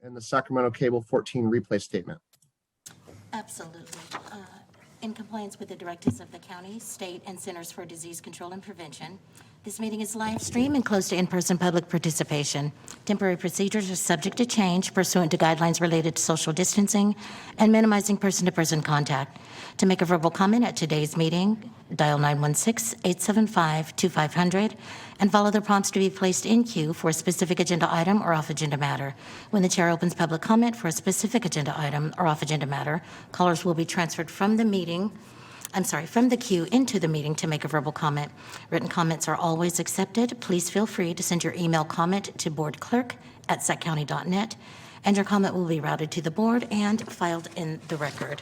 and the Sacramento Cable 14 replay statement. Absolutely. In compliance with the directives of the county, state, and Centers for Disease Control and Prevention, this meeting is live streamed and closed to in-person public participation. Temporary procedures are subject to change pursuant to guidelines related to social distancing and minimizing person-to-person contact. To make a verbal comment at today's meeting, dial 916-875-2500 and follow the prompts to be placed in queue for a specific agenda item or off-agenda matter. When the chair opens public comment for a specific agenda item or off-agenda matter, callers will be transferred from the queue into the meeting to make a verbal comment. Written comments are always accepted. Please feel free to send your email comment to boardclerk@saccounty.net, and your comment will be routed to the board and filed in the record.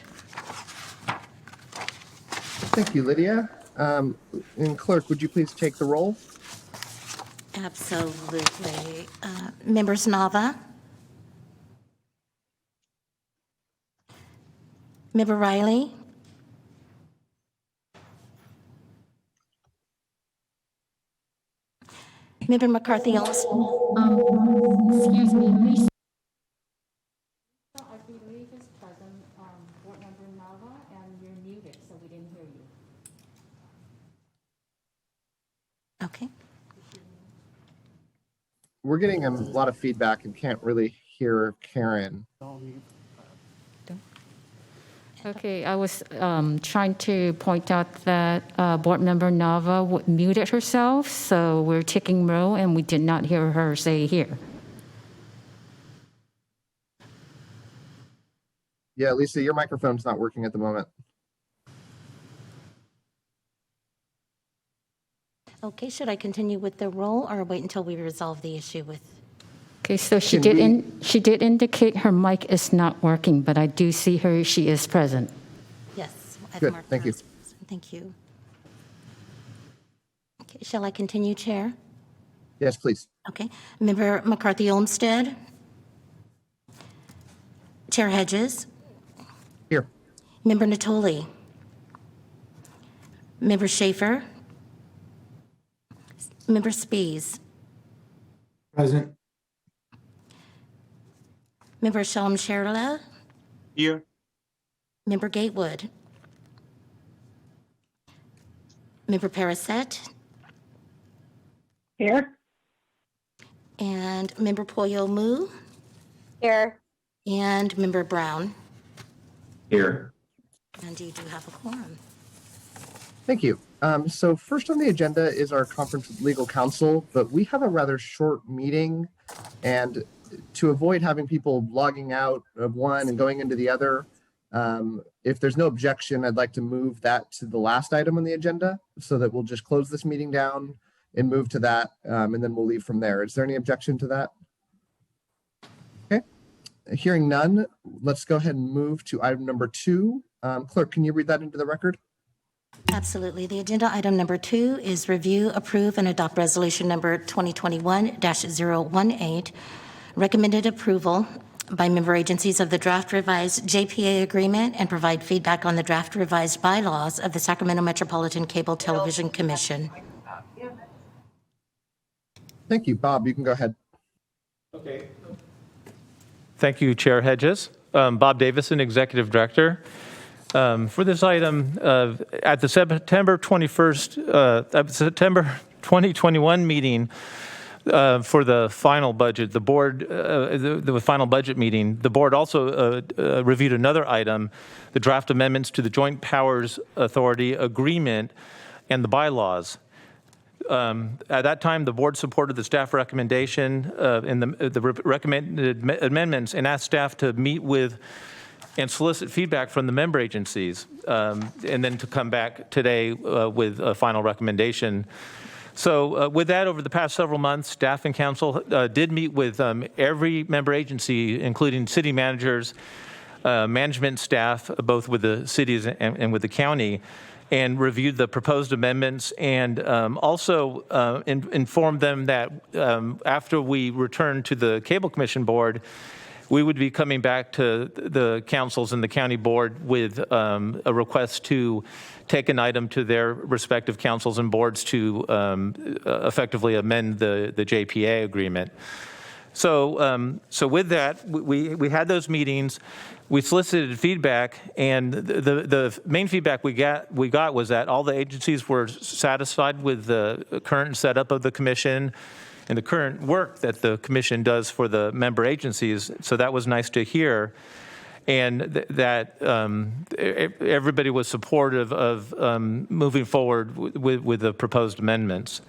Thank you, Lydia. And clerk, would you please take the roll? Absolutely. Members Nava? Member Riley? Member McCarthy Olmsted? Excuse me, Lisa. I believe is present, board member Nava, and you're muted, so we didn't hear you. Okay. We're getting a lot of feedback and can't really hear Karen. Okay, I was trying to point out that board member Nava muted herself, so we're taking roll, and we did not hear her say here. Yeah, Lisa, your microphone's not working at the moment. Okay, should I continue with the roll or wait until we resolve the issue with? Okay, so she did indicate her mic is not working, but I do see her, she is present. Yes. I've Good, marked thank her you. as present. Thank you. Okay, shall I continue, Chair? Yes, please. Okay. Member McCarthy Olmsted? Chair Hedges? Here. Member Natoli? Member Schaefer? Member Spies? Present. Member Shalom Sherla? Here. Member Gatewood? Member Paraset? Here. And Member Poyo Mu? Here. And Member Brown? Here. And you do have a quorum. Thank you. So first on the agenda is our conference with Legal Counsel, but we have a rather short meeting, and to avoid having people logging out of one and going into the other, if there's no objection, I'd like to move that to the last item on the agenda so that we'll just close this meeting down and move to that, and then we'll leave from there. Is there any objection to that? Okay. Hearing none, let's go ahead and move to item number 2. Clerk, can you read that into the record? Absolutely. The agenda item number 2 is review, approve, and adopt resolution number 2021-018, recommended approval by member agencies of the draft revised Jpa Agreement and provide feedback on the draft revised bylaws of the Sacramento Metropolitan Cable Television Commission. Thank you. Bob, you can go ahead. Okay. Thank you, Chair Hedges. Bob Davison, Executive Director. For this item, at the September 2021 meeting for the final budget, the board, the final budget meeting, the board also reviewed another item, the draft amendments to the Joint Powers Authority Agreement and the bylaws. At that time, the board supported the staff recommendation in the recommended amendments and asked staff to meet with and solicit feedback from the member agencies, and then to come back today with a final recommendation. So with that, over the past several months, staff and council did meet with every member agency, including city managers, management staff, both with the cities and with the county, and reviewed the proposed amendments, and also informed them that after we return to the Cable Commission Board, we would be coming back to the councils and the county board with a request to take an item to their respective councils and boards to effectively amend the JPA agreement. So with that, we had those meetings, we solicited feedback, and the main feedback we got was that all the agencies were satisfied with the current setup of the commission and the current work that the commission does for the member agencies. So that was nice to hear, and that everybody was supportive of moving forward with the proposed amendments.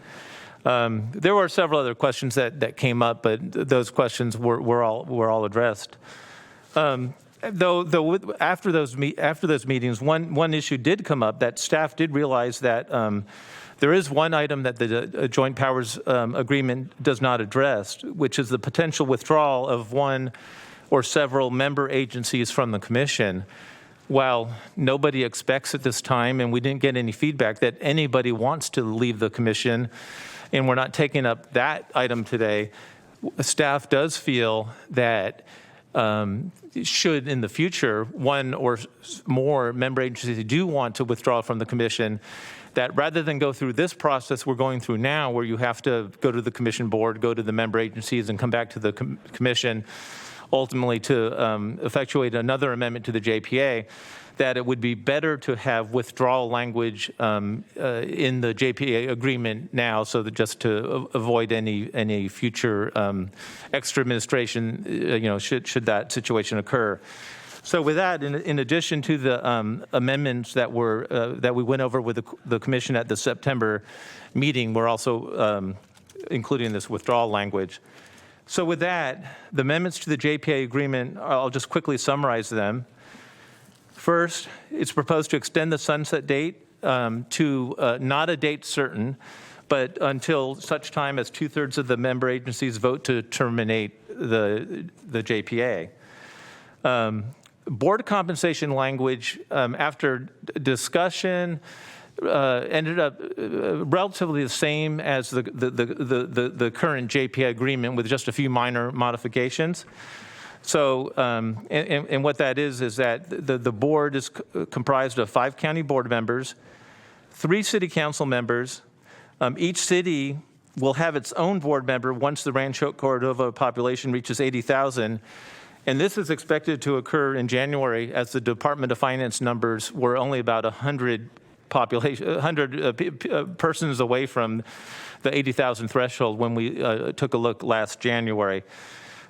There were several other questions that came up, but those questions were all addressed. Though after those meetings, one issue did come up that staff did realize that there is one item that the Joint Powers Agreement does not address, which is the potential withdrawal of one or several member agencies from the commission. While nobody expects at this time, and we didn't get any feedback that anybody wants to leave the commission, and we're not taking up that item today, staff does feel that should in the future one or more member agencies do want to withdraw from the commission, that rather than go through this process we're going through now, where you have to go to the commission board, go to the member agencies, and come back to the commission, ultimately to effectuate another amendment to the JPA, that it would be better to have withdrawal language in the JPA agreement now, so that just to avoid any future extra administration, should that situation occur. So with that, in addition to the amendments that we went over with the commission at the September meeting, we're also including this withdrawal language. So with that, the amendments to the JPA agreement, I'll just quickly summarize them. First, it's proposed to extend the sunset date to not a date certain, but until such time as 2/3 of the member agencies vote to terminate the JPA. Board compensation language, after discussion, ended up relatively the same as the current JPA agreement, with just a few minor modifications. So, and what that is that the board is comprised of 5 county board members, 3 city council members. Each city will have its own board member once the Rancho Cordova population reaches 80,000. And this is expected to occur in January, as the Department of Finance numbers were only about 100 persons away from the 80,000 threshold when we took a look last January.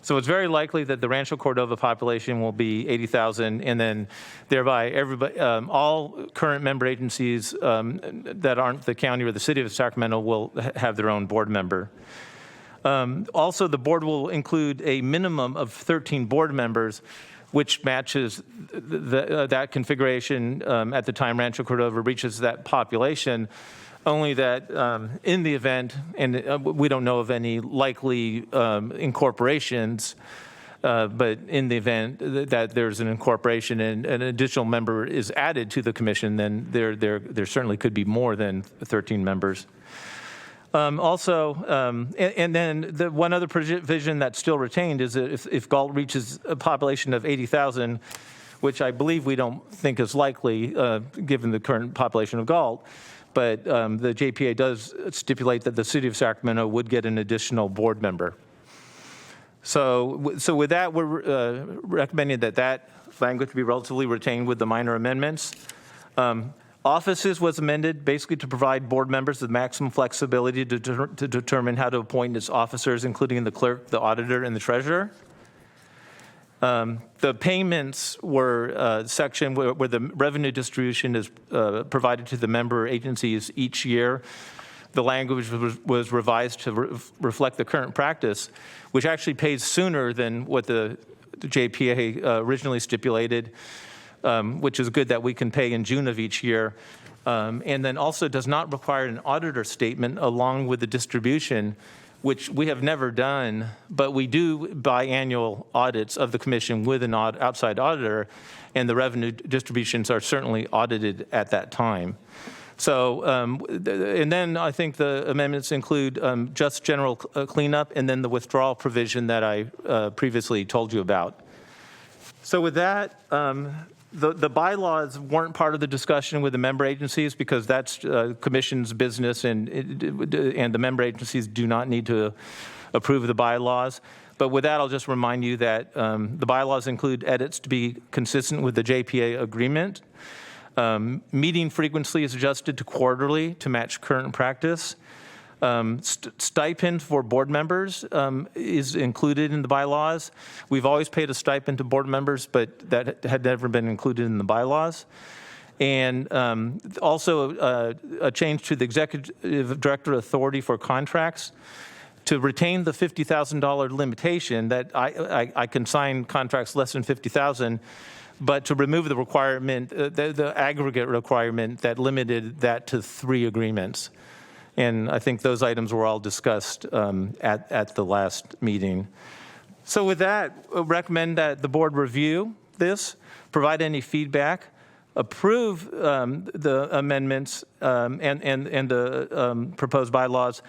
So it's very likely that the Rancho Cordova population will be 80,000, and then thereby everybody, all current member agencies that aren't the county or the city of Sacramento will have their own board member. Also, the board will include a minimum of 13 board members, which matches that configuration at the time Rancho Cordova reaches that population. Only that in the event, and we don't know of any likely incorporations, but in the event that there's an incorporation and an additional member is added to the commission, then there certainly could be more than 13 members. Also, and then the one other provision that's still retained is that if Galt reaches a population of 80,000, which I believe we don't think is likely given the current population of Galt, but the JPA does stipulate that the city of Sacramento would get an additional board member. So with that, we're recommending that language be relatively retained with the minor amendments. Offices was amended basically to provide board members the maximum flexibility to determine how to appoint its officers, including the clerk, the auditor, and the treasurer. The payments were a section where the revenue distribution is provided to the member agencies each year. The language was revised to reflect the current practice, which actually pays sooner than what the JPA originally stipulated, which is good that we can pay in June of each year. And then also does not require an auditor statement along with the distribution, which we have never done, but we do biannual audits of the commission with an outside auditor, and the revenue distributions are certainly audited at that time. So, and then I think the amendments include just general cleanup and then the withdrawal provision that I previously told you about. So with that, the bylaws weren't part of the discussion with the member agencies because that's commission's business, and the member agencies do not need to approve the bylaws. But with that, I'll just remind you that the bylaws include edits to be consistent with the Jpa Agreement. Meeting frequency is adjusted to quarterly to match current practice. Stipend for board members is included in the bylaws. We've always paid a stipend to board members, but that had never been included in the bylaws. And also a change to the executive director authority for contracts to retain the $50,000 limitation that I can sign contracts less than $50,000, but to remove the requirement, the aggregate requirement that limited that to 3 agreements. And I think those items were all discussed at the last meeting. So with that, I recommend that the board review this, provide any feedback, approve the amendments and the proposed bylaws,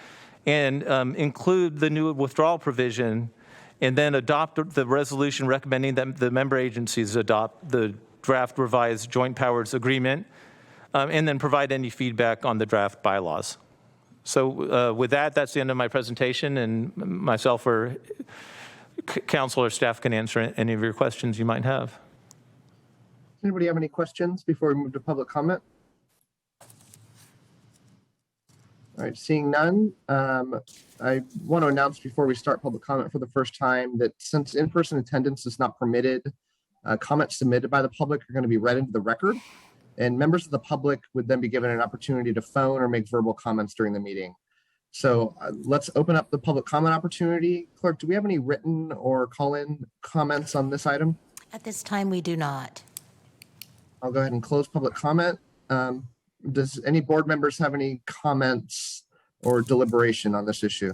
and include the new withdrawal provision, and then adopt the resolution recommending that the member agencies adopt the draft revised joint powers agreement, and then provide any feedback on the draft bylaws. So with that, that's the end of my presentation, and myself or council or staff can answer any of your questions you might have. Anybody have any questions before we move to public comment? All right, seeing none, I want to announce before we start public comment for the first time that since in-person attendance is not permitted, comments submitted by the public are going to be read into the record, and members of the public would then be given an opportunity to phone or make verbal comments during the meeting. So let's open up the public comment opportunity. Clerk, do we have any written or call-in comments on this item? At this time, we do not. I'll go ahead and close public comment. Does any board members have any comments or deliberation on this issue?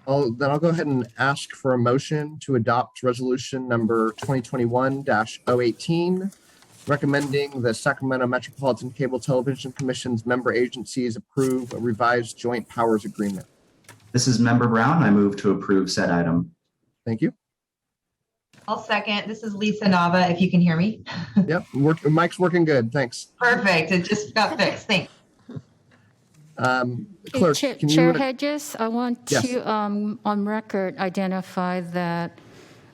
I'll go ahead and ask for a motion to adopt resolution number 2021-018, recommending the Sacramento Metropolitan Cable Television Commission's member agencies approve a revised joint powers agreement. This is Member Brown. I move to approve said item. Thank you. I'll second. This is Lisa Nava, if you can hear me. Yep, mic's working good. Thanks. Perfect. It just got fixed. Thanks. Clerk, Chair, can you? Chair Hedges, I want Yes. to, on record, identify that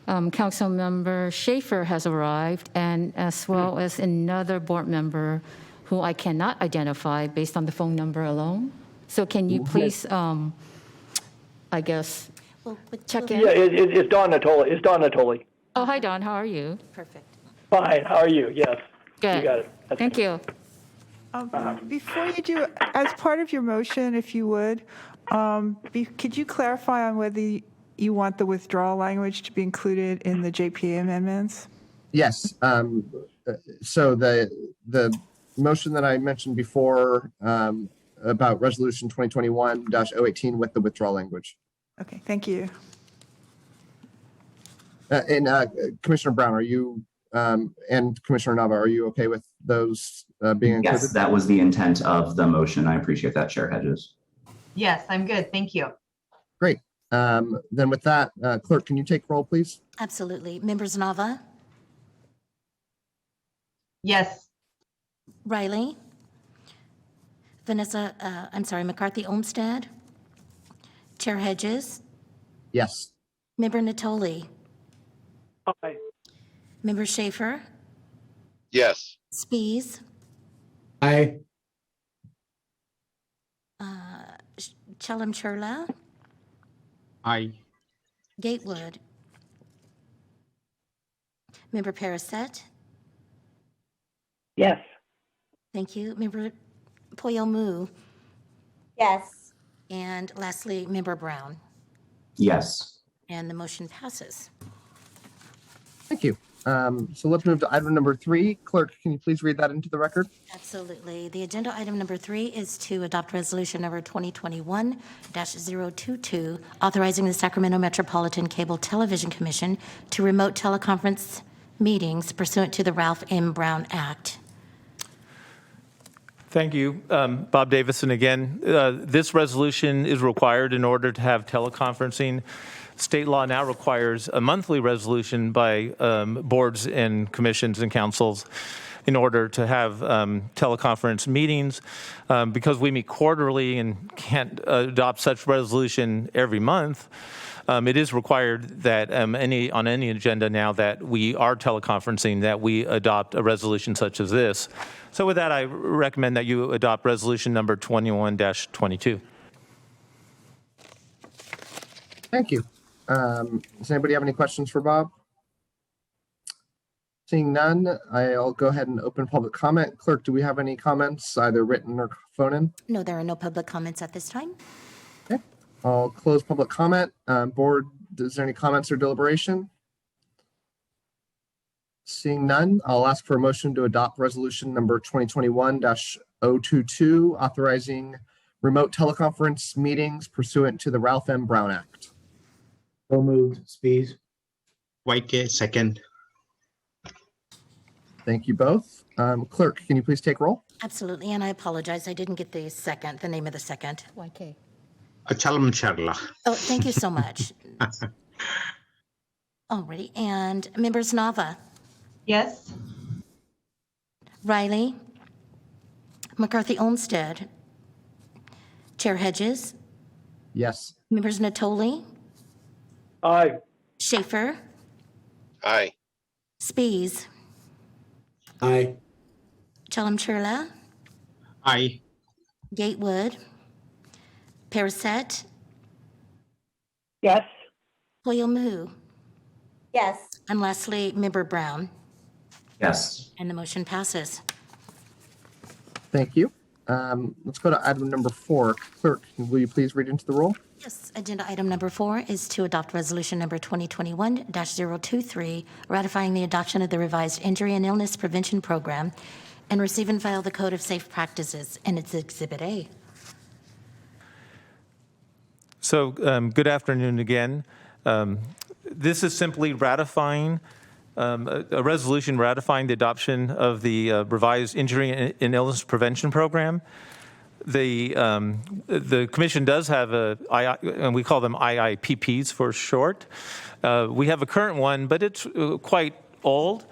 Councilmember Schaefer has arrived, and as well as another board member who I cannot identify based on the phone number alone. So can you please, I guess, Well, with check two- in? Yeah, it's Don Natoli. It's Don Natoli. Oh, hi, Don, how are you? Perfect. Fine. How are you? Yes. Good. You got it. That's Thank you. Before you do, as part of your motion, if you would, could you clarify on whether you want the withdrawal language to be included in the JPA amendments? Yes. So the motion that I mentioned before about resolution 2021-018 with the withdrawal language. Okay, thank you. And Commissioner Brown, are you and Commissioner Nava, are you okay with those being included? Yes, that was the intent of the motion. I appreciate that, Chair Hedges. Yes, I'm good. Thank you. Great. Then with that, Clerk, can you take roll, please? Absolutely. Members Nava, Yes. Riley, McCarthy Olmsted, Chair Hedges, Yes. Member Natoli, Aye. Member Schaefer, Yes. Spies, Aye. Chellam Churla, Aye. Gatewood, Member Paraset, Yes. thank you, Member Poyomu, Yes. and lastly, Member Brown. Yes. And the motion passes. Thank you. So let's move to item number 3. Clerk, can you please read that into the record? Absolutely. The agenda item number 3 is to adopt resolution number 2021-022, authorizing the Sacramento Metropolitan Cable Television Commission to remote teleconference meetings pursuant to the Ralph M. Brown Act. Thank you. Bob Davison again. This resolution is required in order to have teleconferencing. State law now requires a monthly resolution by boards and commissions and councils. in order to have teleconference meetings. Because we meet quarterly and can't adopt such resolution every month, it is required that on any agenda now that we are teleconferencing, that we adopt a resolution such as this. So with that, I recommend that you adopt resolution number 21-22. Thank you. Does anybody have any questions for Bob? Seeing none, I'll go ahead and open public comment. Clerk, do we have any comments, either written or phone-in? No, there are no public comments at this time. Okay, I'll close public comment. Board, is there any comments or deliberation? Seeing none, I'll ask for a motion to adopt resolution number 2021-022, authorizing remote teleconference meetings pursuant to the Ralph M. Brown Act. So moved. Spies. White, second. Thank you both. Clerk, can you please take roll? Absolutely, and I apologize, I didn't get the name of the second. YK. Chalam Charla. Oh, thank you so much. Alrighty, and members Nava, Yes. Riley, McCarthy Olmsted, Chair Hedges, Yes. members Natoli, Aye. Schaefer, Aye. Spies, Aye. Chalam-Churla, Aye. Gatewood, Paraset, Yes. Poyomu, Yes. and lastly, member Brown, Yes. and the motion passes. Thank you. Let's go to item number 4. Clerk, will you please read into the roll? Yes, agenda item number 4 is to adopt resolution number 2021-023, ratifying the adoption of the revised injury and illness prevention program, and receive and file the Code of Safe Practices, and it's Exhibit A. So good afternoon again. This is simply ratifying a resolution ratifying the adoption of the revised injury and illness prevention program. The commission does have and we call them IIPPs for short. We have a current one, but it's quite old,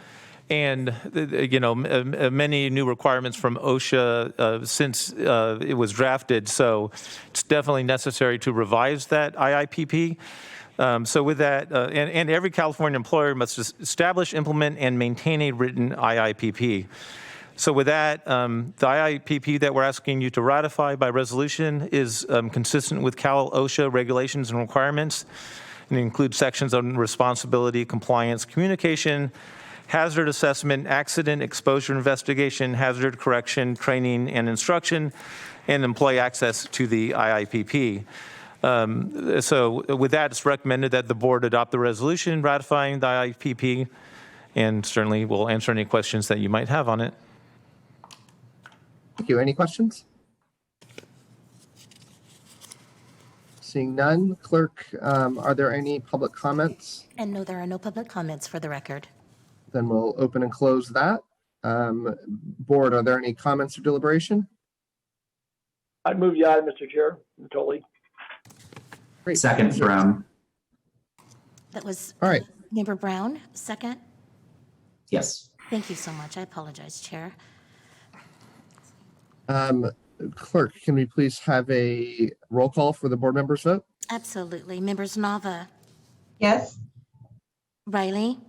and many new requirements from OSHA since it was drafted. So it's definitely necessary to revise that IIPP. So with that, and every California employer must establish, implement, and maintain a written IIPP. So with that, the IIPP that we're asking you to ratify by resolution is consistent with Cal OSHA regulations and requirements, and includes sections on responsibility, compliance, communication, hazard assessment, accident exposure investigation, hazard correction, training and instruction, and employee access to the IIPP. So with that, it's recommended that the board adopt the resolution ratifying the IIPP, and certainly we'll answer any questions that you might have on it. Thank you. Any questions? Seeing none, clerk, are there any public comments? And no, there are no public comments for the record. Then we'll open and close that. Board, are there any comments or deliberation? I'd move the item, Mr. Chair. Natoli. Great. Second, Brown. That was All right. member Brown, second. Yes. Thank you so much. I apologize, Chair. Clerk, can we please have a roll call for the board members vote? Absolutely. Members Nava, Yes. Riley,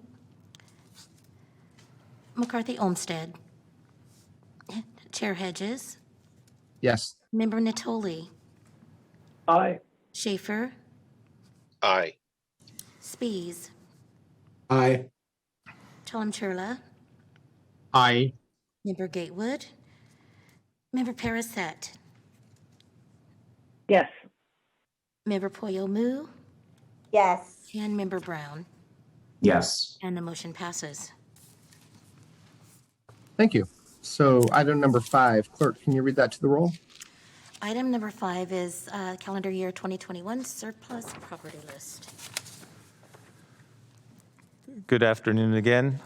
McCarthy Olmsted, Chair Hedges, Yes. member Natoli, Aye. Schaefer, Aye. Spies, Aye. Chalam-Churla, Aye. member Gatewood, member Paraset, Yes. member Poyomu, Yes. and member Brown, Yes. and the motion passes. Thank you. So item number 5, clerk, can you read that to the roll? Item number 5 is calendar year 2021 surplus property list. Good afternoon again.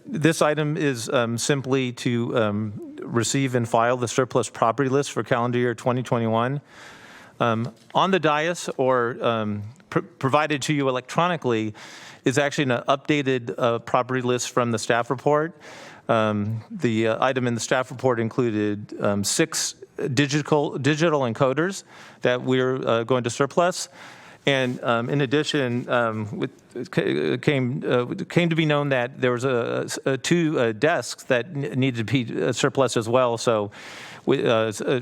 This item is simply to receive and file the surplus property list for calendar year 2021. On the dais or provided to you electronically is actually an updated property list from the staff report. The item in the staff report included 6 digital encoders that we're going to surplus. And in addition, it came to be known that there was 2 desks that needed to be surplus as well. So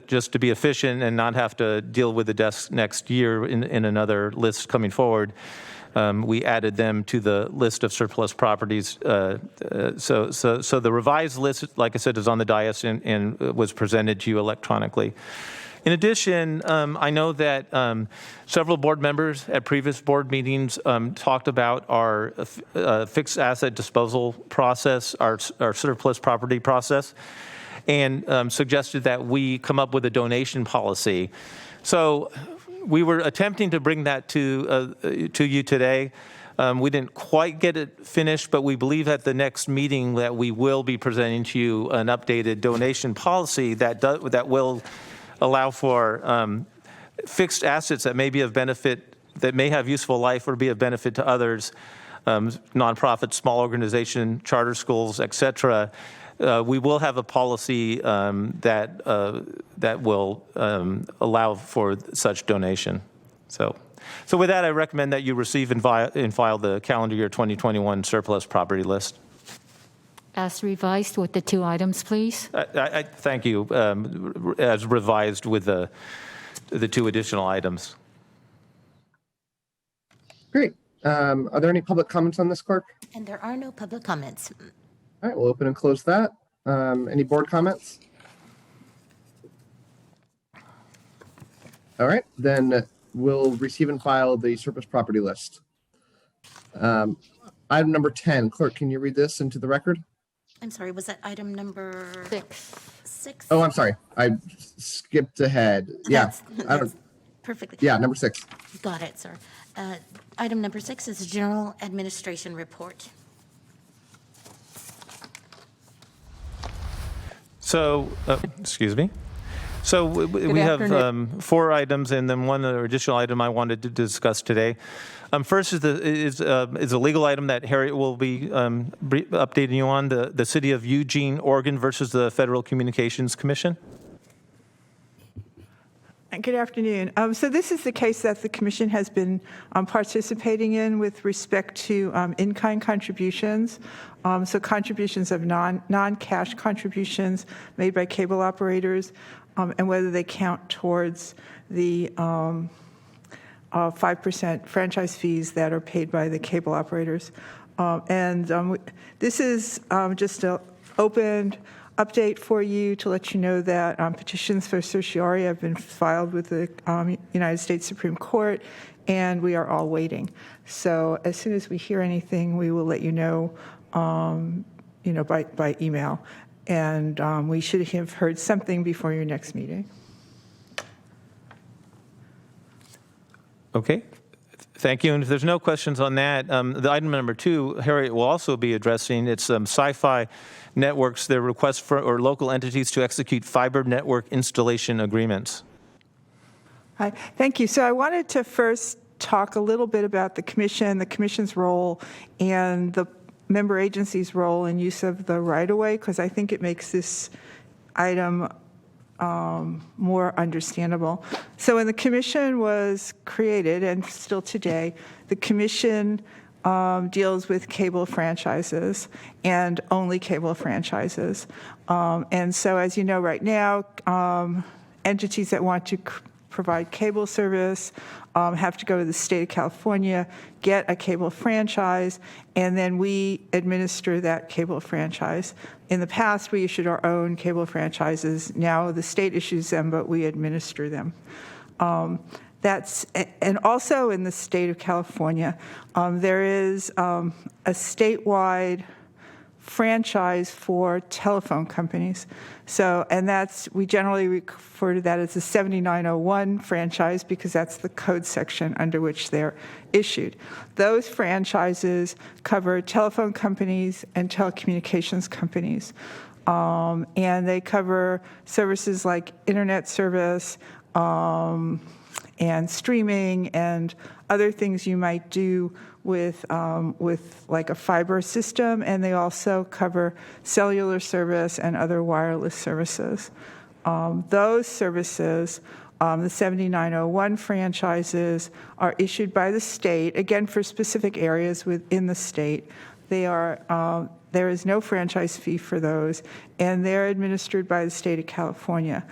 just to be efficient and not have to deal with the desks next year in another list coming forward, we added them to the list of surplus properties. So the revised list, like I said, is on the dais and was presented to you electronically. In addition, I know that several board members at previous board meetings talked about our fixed asset disposal process, our surplus property process, and suggested that we come up with a donation policy. So we were attempting to bring that to you today. We didn't quite get it finished, but we believe at the next meeting that we will be presenting to you an updated donation policy that will allow for fixed assets that may be of benefit, that may have useful life or be of benefit to others, nonprofits, small organization, charter schools, et cetera. We will have a policy that will allow for such donation. So with that, I recommend that you receive and file the calendar year 2021 surplus property list. As revised with the 2 items, please. I thank you, as revised with the 2 additional items. Great. Are there any public comments on this, Clerk? And there are no public comments. All right, we'll open and close that. Any board comments? All right, then we'll receive and file the surplus property list. Item number 10, Clerk, can you read this into the record? I'm sorry, was that item number 6? Oh, I'm sorry. I skipped ahead. Yeah, That's perfectly. yeah, number 6. Got it, sir. Item number 6 is the General Administration Report. So, excuse me. So we have 4 items and then one other additional item I wanted to discuss today. First is a legal item that Harriet will be updating you on, the City of Eugene, Oregon versus the Federal Communications Commission. Good afternoon. So this is the case that the commission has been participating in with respect to in-kind contributions. So contributions of non-cash contributions made by cable operators, and whether they count towards the 5% franchise fees that are paid by the cable operators. This is just an open update for you to let you know that petitions for certiorari have been filed with the United States Supreme Court, and we are all waiting. So as soon as we hear anything, we will let you know, by email. And we should have heard something before your next meeting. Okay. Thank you. And if there's no questions on that, the item number 2, Harriet will also be addressing. It's Sci-Fi Networks, their request for local entities to execute fiber network installation agreements. Hi, thank you. So I wanted to first talk a little bit about the commission's role, and the member agency's role in use of the right-of-way, because I think it makes this item more understandable. So when the commission was created, and still today, the commission deals with cable franchises and only cable franchises. And so as you know right now, entities that want to provide cable service have to go to the state of California, get a cable franchise, and then we administer that cable franchise. In the past, we issued our own cable franchises. Now the state issues them, but we administer them. And also in the state of California, there is a statewide franchise for telephone companies. So, and we generally refer to that as the 7901 franchise because that's the code section under which they're issued. Those franchises cover telephone companies and telecommunications companies. And they cover services like internet service, and streaming and other things you might do with like a fiber system, and they also cover cellular service and other wireless services. Those services, the 7901 franchises, are issued by the state, again for specific areas within the state. There is no franchise fee for those, and they're administered by the state of California,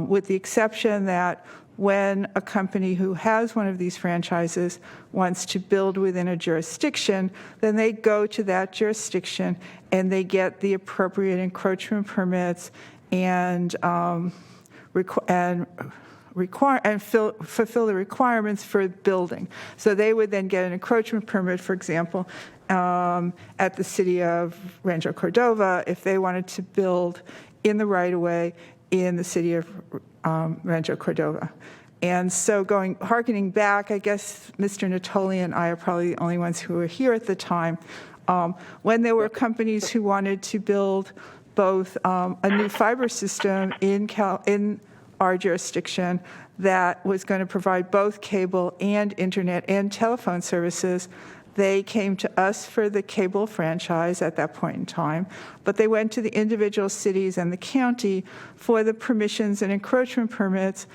with the exception that when a company who has one of these franchises wants to build within a jurisdiction, then they go to that jurisdiction and they get the appropriate encroachment permits and fulfill the requirements for building. So they would then get an encroachment permit, for example, at the city of Rancho Cordova if they wanted to build in the right-of-way in the city of Rancho Cordova. And so hearkening back, I guess Mr. Natoli and I are probably the only ones who were here at the time, when there were companies who wanted to build both a new fiber system in our jurisdiction that was going to provide both cable and internet and telephone services. They came to us for the cable franchise at that point in time, but they went to the individual cities and the county for the permissions and encroachment permits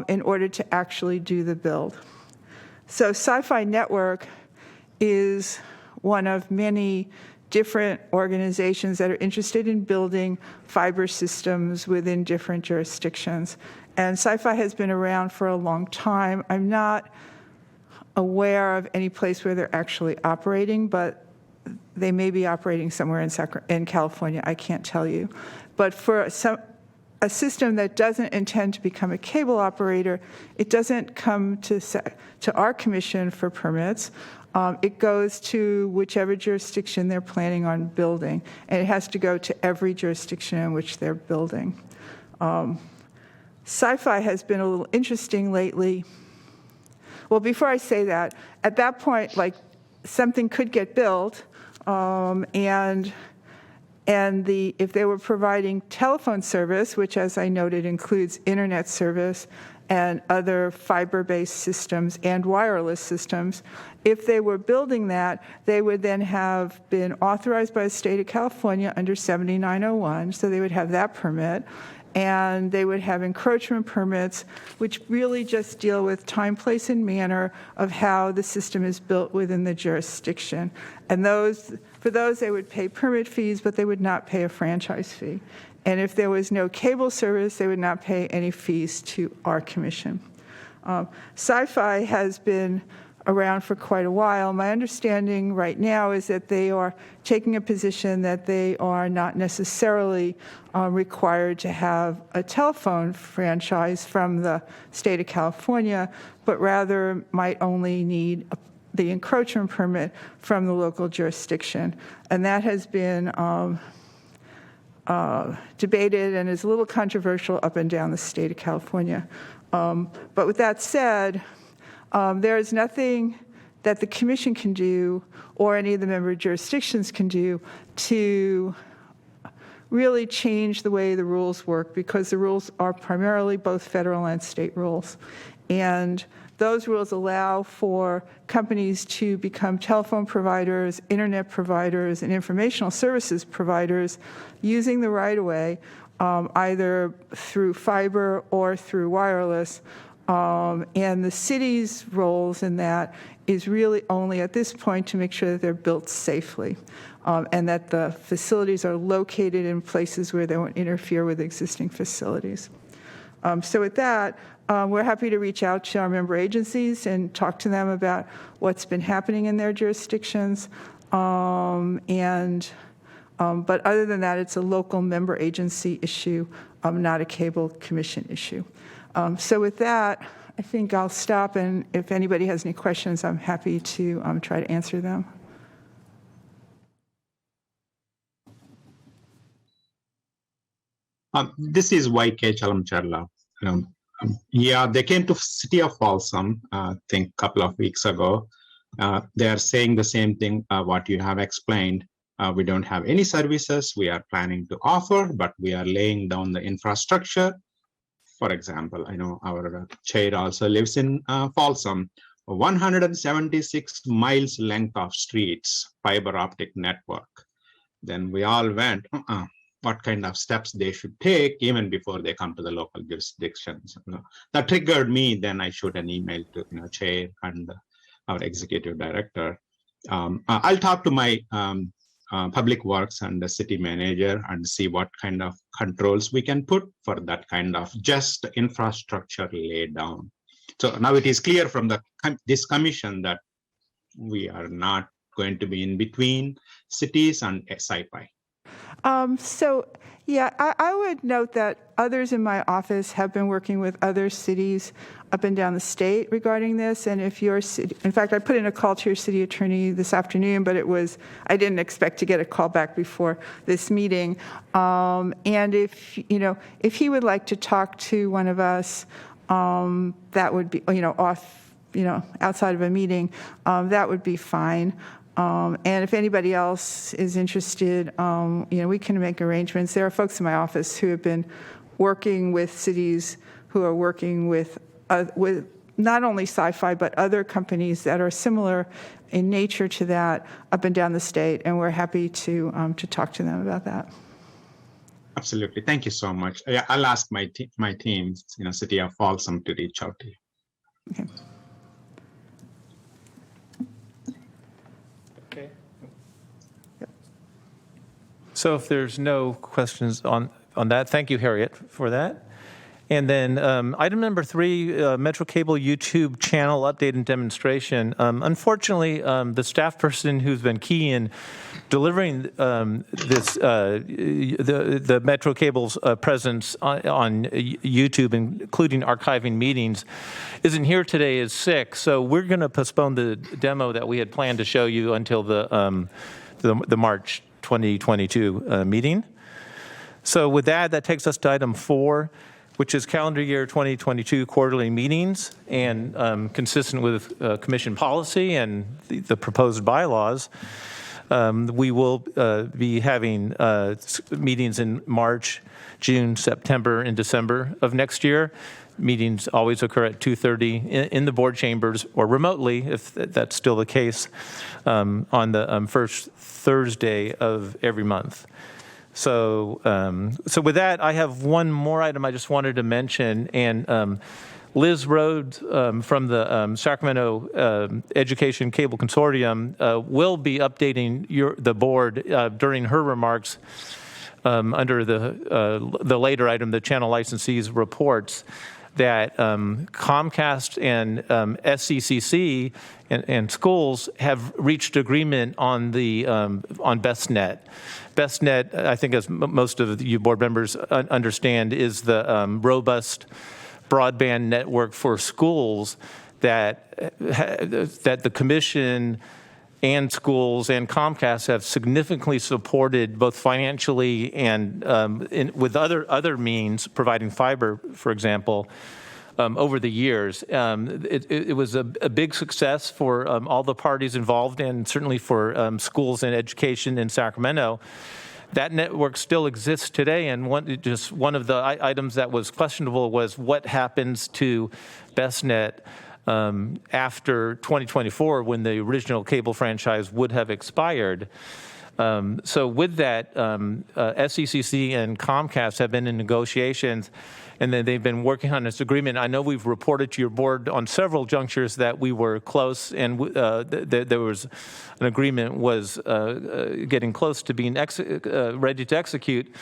in order to actually do the build. So Sci-Fi Network is one of many different organizations that are interested in building fiber systems within different jurisdictions. And Sci-Fi has been around for a long time. I'm not aware of any place where they're actually operating, but they may be operating somewhere in California. I can't tell you. But for a system that doesn't intend to become a cable operator, it doesn't come to our commission for permits. It goes to whichever jurisdiction they're planning on building, and it has to go to every jurisdiction in which they're building. Sci-Fi has been a little interesting lately. Well, before I say that, at that point, like, something could get built, and if they were providing telephone service, which, as I noted, includes internet service and other fiber-based systems and wireless systems, if they were building that, they would then have been authorized by the state of California under 7901, so they would have that permit, and they would have encroachment permits, which really just deal with time, place, and manner of how the system is built within the jurisdiction. And for those, they would pay permit fees, but they would not pay a franchise fee. And if there was no cable service, they would not pay any fees to our commission. Sci-Fi has been around for quite a while. My understanding right now is that they are taking a position that they are not necessarily required to have a telephone franchise from the state of California, but rather might only need the encroachment permit from the local jurisdiction. And that has been debated and is a little controversial up and down the state of California. But with that said, there is nothing that the commission can do or any of the member jurisdictions can do to really change the way the rules work, because the rules are primarily both federal and state rules. And those rules allow for companies to become telephone providers, internet providers, and informational services providers using the right-of-way, either through fiber or through wireless. And the city's roles in that is really only at this point to make sure that they're built safely, and that the facilities are located in places where they won't interfere with existing facilities. So with that, we're happy to reach out to our member agencies and talk to them about what's been happening in their jurisdictions. But other than that, it's a local member agency issue, not a cable commission issue. So with that, I think I'll stop, and if anybody has any questions, I'm happy to try to answer them. This is YK Chalamcharla. Yeah, they came to City of Folsom, I think a couple of weeks ago. They are saying the same thing, what you have explained. We don't have any services we are planning to offer, but we are laying down the infrastructure. For example, I know our chair also lives in Folsom. 176 miles length of streets, fiber optic network. Then we all went, what kind of steps they should take even before they come to the local jurisdictions. That triggered me. Then I shoot an email to chair and our executive director. I'll talk to my public works and the city manager and see what kind of controls we can put for that kind of just infrastructure laid down. So now it is clear from this commission that we are not going to be in between cities and sci-fi. So, yeah, I would note that others in my office have been working with other cities up and down the state regarding this. And if your city, in fact, I put in a call to your city attorney this afternoon, but I didn't expect to get a call back before this meeting. And if he would like to talk to one of us, that would be, outside of a meeting, that would be fine. And if anybody else is interested, we can make arrangements. There are folks in my office who have been working with cities who are working with not only sci-fi, but other companies that are similar in nature to that up and down the state. And we're happy to talk to them about that. Absolutely. Thank you so much. Yeah, I'll ask my team, City of Folsom, to reach out to you. Okay. Okay. So if there's no questions on that, thank you, Harriet, for that. And then item number 3, Metro Cable YouTube channel update and demonstration. Unfortunately, the staff person who's been key in delivering this, the Metro Cable's presence on YouTube, including archiving meetings, isn't here today, is sick. So we're going to postpone the demo that we had planned to show you until the March 2022 meeting. So with that takes us to item 4, which is calendar year 2022 quarterly meetings, and consistent with commission policy and the proposed bylaws. We will be having meetings in March, June, September, and December of next year. Meetings always occur at 2:30 in the board chambers or remotely, if that's still the case, on the first Thursday of every month. So with that, I have one more item I just wanted to mention, and Liz Rhodes from the Sacramento Education Cable Consortium will be updating the board during her remarks under the later item, the channel licensees reports, that Comcast and SCCC and schools have reached agreement on the on BestNet. BestNet, I think, as most of you board members understand, is the robust broadband network for schools that the commission and schools and Comcast have significantly supported, both financially and with other means, providing fiber, for example, over the years. It was a big success for all the parties involved, and certainly for schools and education in Sacramento. That network still exists today, and one of the items that was questionable was what happens to BestNet after 2024, when the original cable franchise would have expired. So with that, SCCC and Comcast have been in negotiations, and then they've been working on this agreement. I know we've reported to your board on several junctures that we were close, and there was an agreement was getting close to being ready to execute.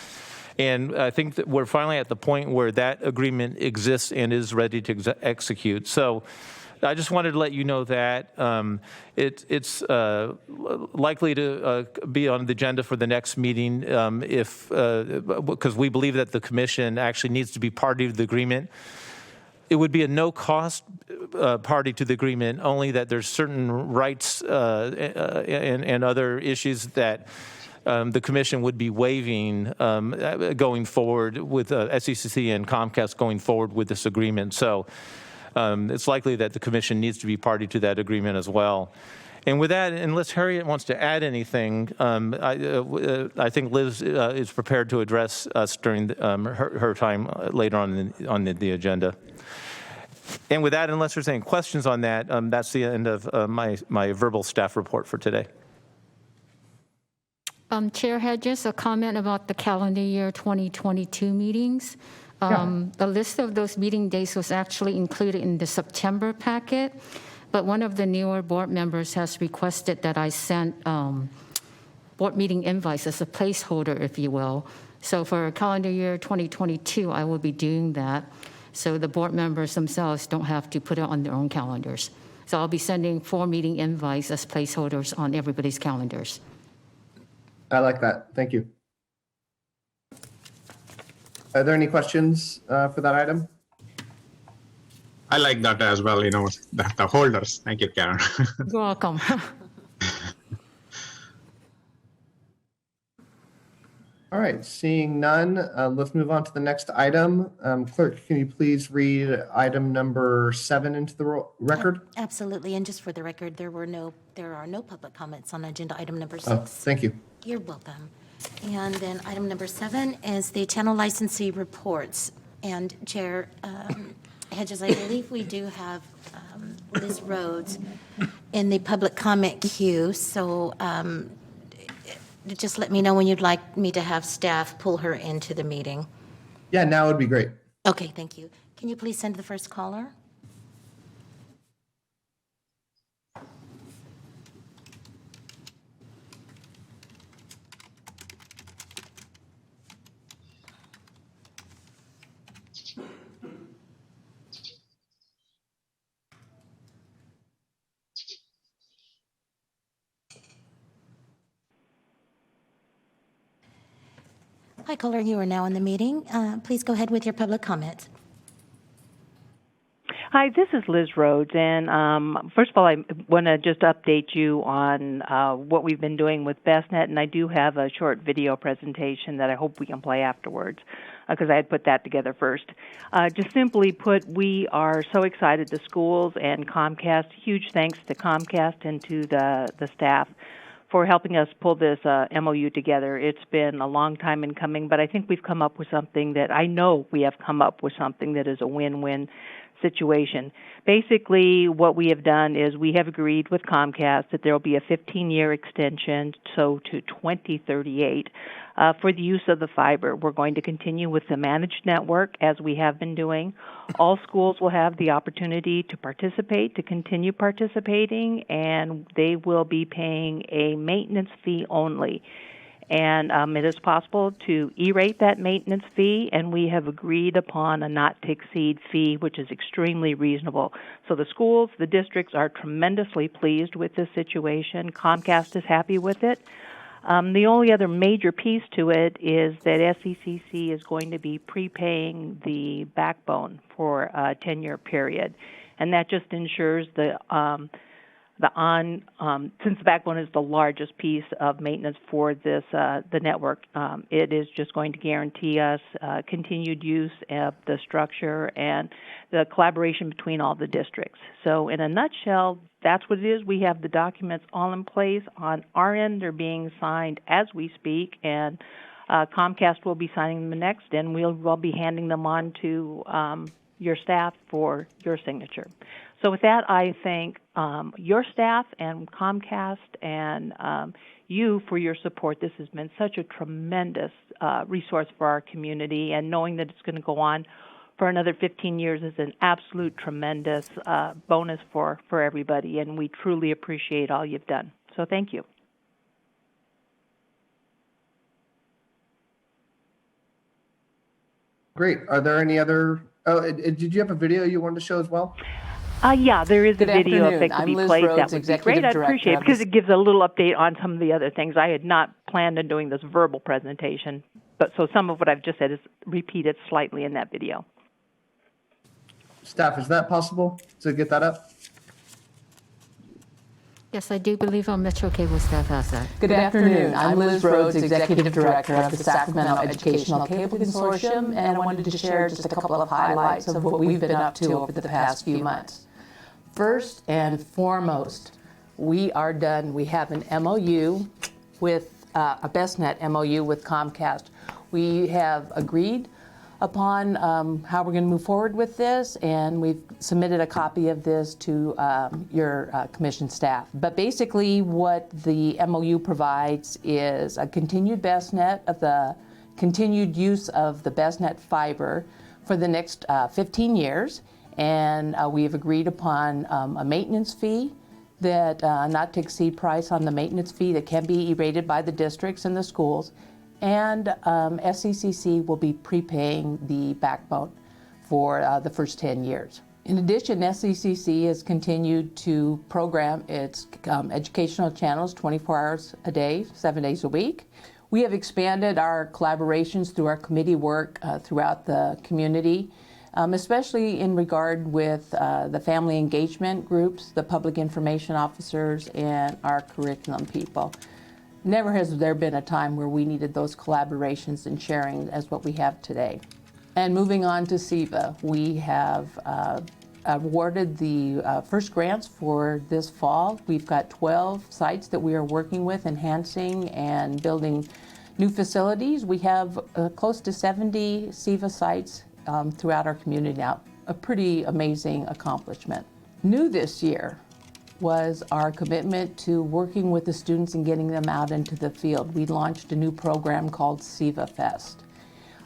And I think that we're finally at the point where that agreement exists and is ready to execute. So I just wanted to let you know that it's likely to be on the agenda for the next meeting because we believe that the commission actually needs to be party to the agreement. It would be a no-cost party to the agreement, only that there's certain rights and other issues that the commission would be waiving going forward with SCCC and Comcast going forward with this agreement. So it's likely that the commission needs to be party to that agreement as well. And with that, unless Harriet wants to add anything, I think Liz is prepared to address us during her time later on the agenda. And with that, unless there's any questions on that, that's the end of my verbal staff report for today. Chair Hedges, a comment about the calendar year 2022 meetings. The list of those meeting dates was actually included in the September packet, but one of the newer board members has requested that I send board meeting invites as a placeholder, if you will. So for calendar year 2022, I will be doing that, so the board members themselves don't have to put it on their own calendars. So I'll be sending 4 meeting invites as placeholders on everybody's calendars. I like that. Thank you. Are there any questions for that item? I like that as well, the holders. Thank you, Karen. You're welcome. All right, seeing none, let's move on to the next item. Clerk, can you please read item number 7 into the record? Absolutely, and just for the record, there are no public comments on agenda item number 6. Oh, thank you. You're welcome. And then item number 7 is the channel licensee reports. And Chair Hedges, I believe we do have Liz Rhodes in the public comment queue. So just let me know when you'd like me to have staff pull her into the meeting. Yeah, now would be great. Okay, thank you. Can you please send the first caller? Hi, caller, you are now in the meeting. Please go ahead with your public comment. Hi, this is Liz Rhodes, and first of all, I want to just update you on what we've been doing with BestNet, and I do have a short video presentation that I hope we can play afterwards, because I had put that together first. Just simply put, we are so excited, the schools and Comcast. Huge thanks to Comcast and to the staff for helping us pull this MOU together. It's been a long time in coming, but I think we've come up with something that I know we have come up with something that is a win-win situation. Basically, what we have done is we have agreed with Comcast that there will be a 15-year extension, so to 2038, for the use of the fiber. We're going to continue with the managed network as we have been doing. All schools will have the opportunity to participate, to continue participating, and they will be paying a maintenance fee only. And it is possible to E-rate that maintenance fee, and we have agreed upon a not-to-exceed fee, which is extremely reasonable. So the schools, the districts are tremendously pleased with this situation. Comcast is happy with it. The only other major piece to it is that SECC is going to be prepaying the backbone for a 10-year period, and that just ensures since the backbone is the largest piece of maintenance for this the network, it is just going to guarantee us continued use of the structure and the collaboration between all the districts. So in a nutshell, that's what it is. We have the documents all in place. On our end, they're being signed as we speak, and Comcast will be signing them next, and we'll be handing them on to your staff for your signature. So with that, I thank your staff and Comcast and you for your support. This has been such a tremendous resource for our community, and knowing that it's going to go on for another 15 years is an absolute tremendous bonus for everybody, and we truly appreciate all you've done. So thank you. Great. Are there any other? Oh, did you have a video you wanted to show as well? Yeah, there is a Good video afternoon. if it could I'm be Liz played. Rhodes, That would be Executive great. I'd Director appreciate it of because the- it gives a little update on some of the other things. I had not planned on doing this verbal presentation, but so some of what I've just said is repeated slightly in that video. Staff, is that possible to get that up? Yes, I do believe our Metro Cable staff has that. Good afternoon. I'm Liz Rhodes, Executive Director of the Sacramento Educational Cable Consortium, and I wanted to share just a couple of highlights of what we've been up to over the past few months. First and foremost, We are done. We have an MOU with a BestNet MOU with Comcast. We have agreed upon how we're going to move forward with this, and we've submitted a copy of this to your commission staff. But basically what the MOU provides is a continued BestNet of the continued use of the BestNet fiber for the next 15 years, and we've agreed upon a maintenance fee that not to exceed price on the maintenance fee that can be rated by the districts and the schools. And SCCC will be prepaying the backbone for the first 10 years. In addition, SCCC has continued to program its educational channels 24 hours a day, 7 days a week. We have expanded our collaborations through our committee work throughout the community, especially in regard with the family engagement groups, the public information officers, and our curriculum people. Never has there been a time where we needed those collaborations and sharing as what we have today. And moving on to SEVA, we have awarded the first grants for this fall. We've got 12 sites that we are working with, enhancing and building new facilities. We have close to 70 SEVA sites throughout our community now, a pretty amazing accomplishment. New this year was our commitment to working with the students and getting them out into the field. We launched a new program called SEVA Fest.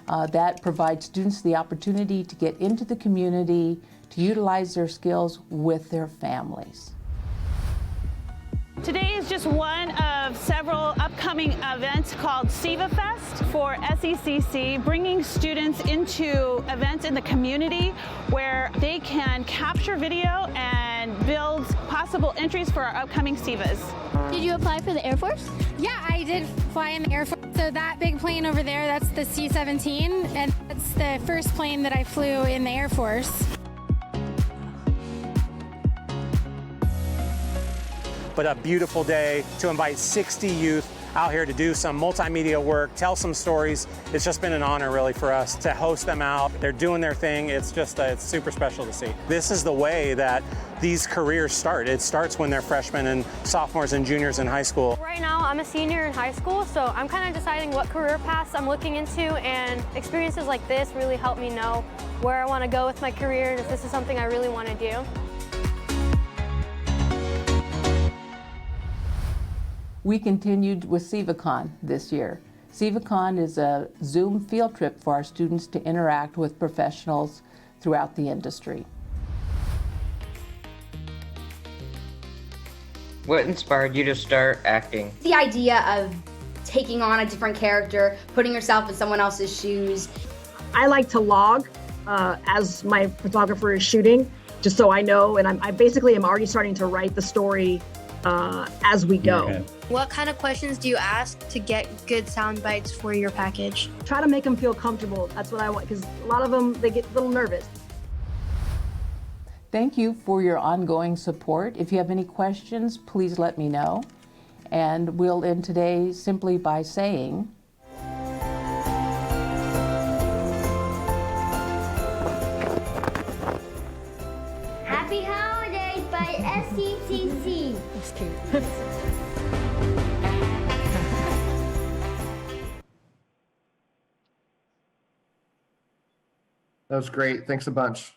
That provides students the opportunity to get into the community, to utilize their skills with their families. Today is just one of several upcoming events called SEVA Fest for SECC, bringing students into events in the community where they can capture video and build possible entries for our upcoming SEVAs. Did you apply for the Air Force? Yeah, I did fly in the Air Force. So that big plane over there, that's the C-17, and that's the first plane that I flew in the Air Force. But a beautiful day to invite 60 youth out here to do some multimedia work, tell some stories. It's just been an honor really for us to host them out. They're doing their thing. It's just, it's super special to see. This is the way that these careers start. It starts when they're freshmen and sophomores and juniors in high school. Right now I'm a senior in high school, so I'm kind of deciding what career paths I'm looking into, and experiences like this really help me know where I want to go with my career and if this is something I really want to do. We continued with SEVACon this year. SEVACon is a Zoom field trip for our students to interact with professionals throughout the industry. What inspired you to start acting? The idea of taking on a different character, putting yourself in someone else's shoes. I like to log as my photographer is shooting, just so I know, and I basically am already starting to write the story as we go. Okay. What kind of questions do you ask to get good sound bites for your package? Try to make them feel comfortable. That's what I want, because a lot of them, they get a little nervous. Thank you for your ongoing support. If you have any questions, please let me know. And we'll end today simply by saying, Happy Holidays by SCCC. That's cute. That was great. Thanks a bunch.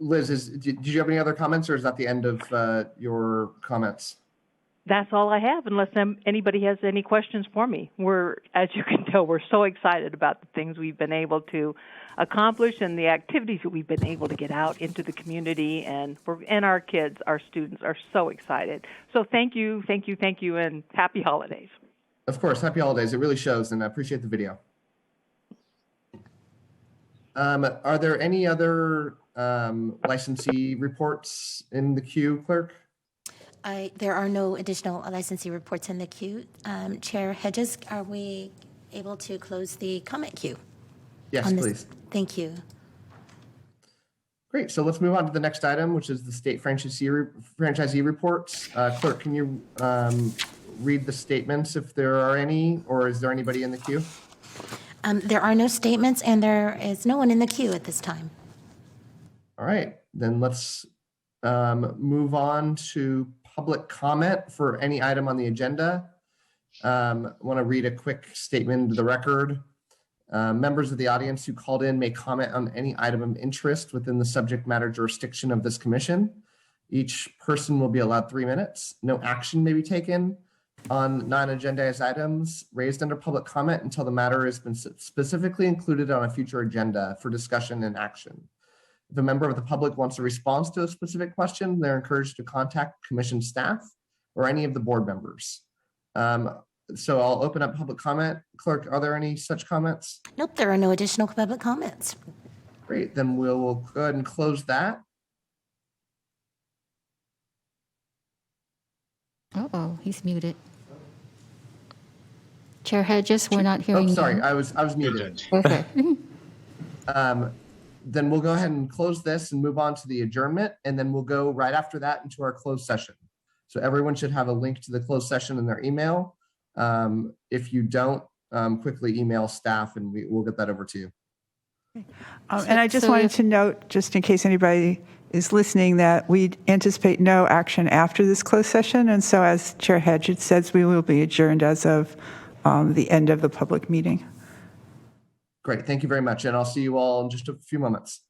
Liz, did you have any other comments, or is that the end of your comments? That's all I have, unless anybody has any questions for me. As you can tell, we're so excited about the things we've been able to accomplish and the activities that we've been able to get out into the community, and our kids, our students are so excited. So thank you, and happy holidays. Of course, happy holidays. It really shows, and I appreciate the video. Are there any other licensee reports in the queue, clerk? There are no additional licensee reports in the queue. Chair Hedges, are we able to close the comment queue? Yes, please. Thank you. Great. So let's move on to the next item, which is the state franchisee reports. Clerk, can you read the statements if there are any, or is there anybody in the queue? There are no statements, and there is no one in the queue at this time. All right, then let's move on to public comment for any item on the agenda. I want to read a quick statement into the record. Members of the audience who called in may comment on any item of interest within the subject matter jurisdiction of this commission. Each person will be allowed 3 minutes. No action may be taken on non-agendized items raised under public comment until the matter has been specifically included on a future agenda for discussion and action. If a member of the public wants a response to a specific question, they're encouraged to contact commission staff or any of the board members. So I'll open up public comment. Clerk, are there any such comments? Nope, there are no additional public comments. Great, then we'll go ahead and close that. Uh-oh, he's muted. Chair Hedges, we're not hearing Oh, you. sorry, I was muted. Okay. Then we'll go ahead and close this and move on to the adjournment, and then we'll go right after that into our closed session. So everyone should have a link to the closed session in their email. If you don't, quickly email staff and we'll get that over to you. And I just wanted to note, just in case anybody is listening, that we anticipate no action after this closed session. And so as Chair Hedges says, we will be adjourned as of the end of the public meeting. Great, thank you very much. And I'll see you all in just a few moments.